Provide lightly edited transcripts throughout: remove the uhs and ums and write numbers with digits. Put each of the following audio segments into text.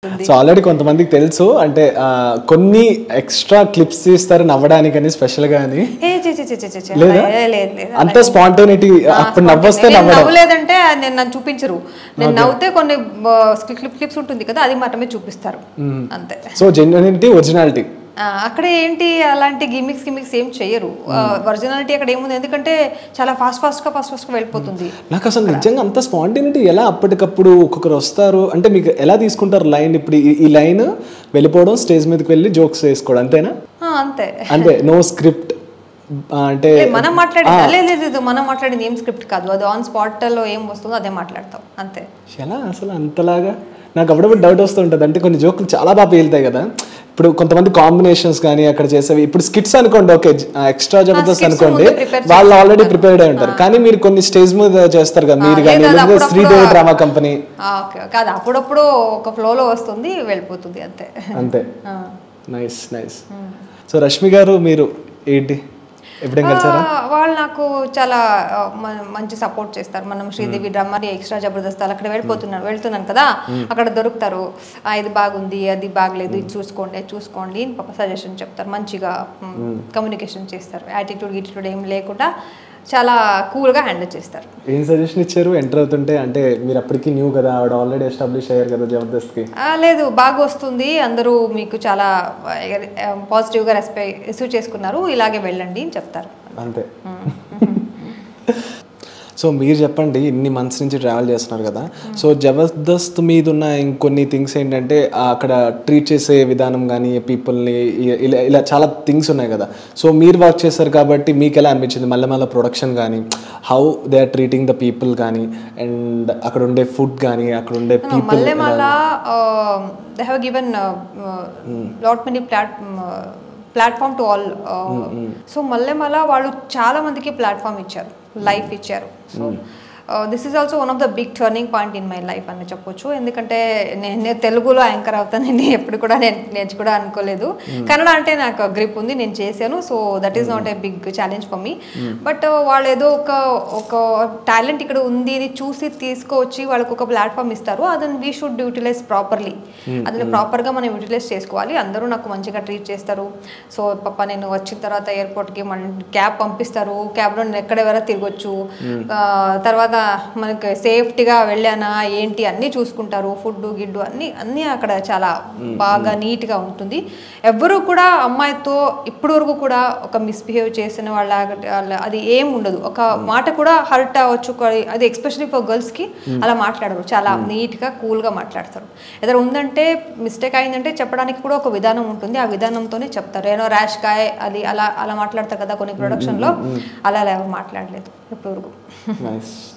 So already కొంతమందికి తెలుసు అంటే కొన్ని ఎక్స్ట్రా క్లిప్స్ తీస్తారు నవ్వడానికని స్పెషల్ గా అని లేదా అంత స్పాంటేనిటీ అప్పుడు నవ్వొస్తే నవ్వలేదంటే నేను నన్ను చూపించరు నేను నవ్వుతే కొన్ని క్లిప్స్ ఉంటుంది కదా అది మాత్రమే చూపిస్తారు అంతే సో జెన్యూనిటీ ఒరిజినాలిటీ అక్కడ ఏంటి అలాంటి గిమిక్స్ ఏం చేయరు ఒరిజినాలిటీ అక్కడ ఏముంది ఎందుకంటే చాలా ఫాస్ట్ గా వెళ్ళిపోతుంది నాకు అసలు నిజంగా అంత స్పాంటేనిటీ ఎలా అప్పటికప్పుడు ఒక్కొక్కరు వస్తారు అంటే మీకు ఎలా తీసుకుంటారు లైన్ ఇప్పుడు ఈ లైన్ వెళ్ళిపోవడం స్టేజ్ మీదకి వెళ్ళి జోక్స్ వేసుకోవడం అంతేనా అంతే నో స్క్రిప్ట్ అంటే మనం మాట్లాడేది మనం మాట్లాడింది ఏం స్క్రిప్ట్ కాదు అది ఆన్ స్పాట్ లో ఏం వస్తుందో అదే మాట్లాడతాం అంతే ఎలా అసలు అంతలాగా నాకు అప్పుడప్పుడు డౌట్ వస్తుంటుంది అంటే కొన్ని జోకులు చాలా బాగా పేలుతాయి కదా ఇప్పుడు కొంతమంది కాంబినేషన్స్ కానీ అక్కడ చేసేవి ఇప్పుడు స్కిట్స్ అనుకోండి ఓకే ఎక్స్ట్రా జబర్దస్త్ అనుకోండి వాళ్ళు ఆల్రెడీ ప్రిపేర్డ్ అయి ఉంటారు కానీ మీరు కొన్ని స్టేజ్ మీద చేస్తారు కదా మీరు కానీ శ్రీదేవి డ్రామా కంపెనీ కాదు అప్పుడప్పుడు ఒక ఫ్లోలో వస్తుంది వెళ్ళిపోతుంది అంతే నైస్ సో రష్మి గారు మీరు ఏంటి వాళ్ళు నాకు చాలా మంచి సపోర్ట్ చేస్తారు మనం శ్రీదేవి డ్రామా ఎక్స్ట్రా జబర్దస్త్ అక్కడ వెళ్తున్నాను కదా అక్కడ దొరుకుతారు ఇది బాగుంది అది బాగలేదు ఇది చూసుకోండి సజెషన్ చెప్తారు మంచిగా కమ్యూనికేషన్ చేస్తారు యాటిట్యూడ్ ఏం లేకుండా చాలా కూల్ గా హ్యాండిల్ చేస్తారు ఏం సజెషన్ ఇచ్చారు ఎంటర్ అవుతుంటే అంటే మీరు అప్పటికి న్యూ కదా ఆవిడ ఆల్రెడీ ఎస్టాబ్లిష్ అయ్యారు కదా జబర్దస్త్ కి లేదు బాగా వస్తుంది అందరూ మీకు చాలా పాజిటివ్ గా రిసీవ్ చేసుకున్నారు ఇలాగే వెళ్ళండి అని చెప్తారు అంతే సో మీరు చెప్పండి ఇన్ని మంత్స్ నుంచి ట్రావెల్ చేస్తున్నారు కదా సో జబర్దస్త్ మీద ఉన్న ఇంకొన్ని థింగ్స్ ఏంటంటే అక్కడ ట్రీట్ చేసే విధానం కానీ పీపుల్ని ఇలా చాలా థింగ్స్ ఉన్నాయి కదా సో మీరు వర్క్ చేశారు కాబట్టి మీకు ఎలా అనిపించింది మళ్ళీ ప్రొడక్షన్ కానీ how they are treating the people కానీ అండ్ అక్కడ ఉండే ఫుడ్ కానీ అక్కడ ఉండే people they have given lot many platform to all so మళ్ళీ వాళ్ళు చాలా మందికి ప్లాట్ఫామ్ ఇచ్చారు లైఫ్ ఇచ్చారు so this is also one of the big turning point in my life అని చెప్పొచ్చు ఎందుకంటే నేను తెలుగులో యాంకర్ అవుతానని ఎప్పుడు కూడా నేను నేర్చుకోవడం అనుకోలేదు కన్నడ అంటే నాకు గ్రిప్ ఉంది నేను చేశాను so that is not a big challenge for me but వాళ్ళు ఏదో ఒక టాలెంట్ ఇక్కడ ఉంది అని చూసి తీసుకొచ్చి వాళ్ళకి ఒక ప్లాట్ఫామ్ ఇస్తారు అదని వీ షుడ్ యూటిలైజ్ ప్రాపర్లీ అదని ప్రాపర్గా మనం యూటిలైజ్ చేసుకోవాలి అందరూ నాకు మంచిగా ట్రీట్ చేస్తారు సో పాప నేను వచ్చిన తర్వాత ఎయిర్పోర్ట్కి మన క్యాబ్ పంపిస్తారు క్యాబ్లో నేను ఎక్కడెవరో తిరగొచ్చు తర్వాత మనకి సేఫ్టీగా వెళ్ళానా ఏంటి అన్నీ చూసుకుంటారు ఫుడ్ గిడ్డు అన్నీ అక్కడ చాలా బాగా నీట్గా ఉంటుంది ఎవ్వరూ కూడా అమ్మాయితో ఇప్పటి వరకు కూడా ఒక మిస్బిహేవ్ చేసిన వాళ్ళ అది ఏం ఉండదు ఒక మాట కూడా హర్ట్ అవ్వచ్చు అది ఎస్పెషల్లీ ఫర్ గర్ల్స్కి అలా మాట్లాడరు చాలా నీట్గా కూల్గా మాట్లాడతారు ఏదైనా ఉందంటే మిస్టేక్ అయిందంటే చెప్పడానికి కూడా ఒక విధానం ఉంటుంది ఆ విధానంతోనే చెప్తారు ఏదో ర్యాష్ గాయ అది అలా మాట్లాడతారు కదా కొన్ని ప్రొడక్షన్లో అలా ఎవరు మాట్లాడలేదు ఇప్పటి వరకు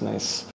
Nice.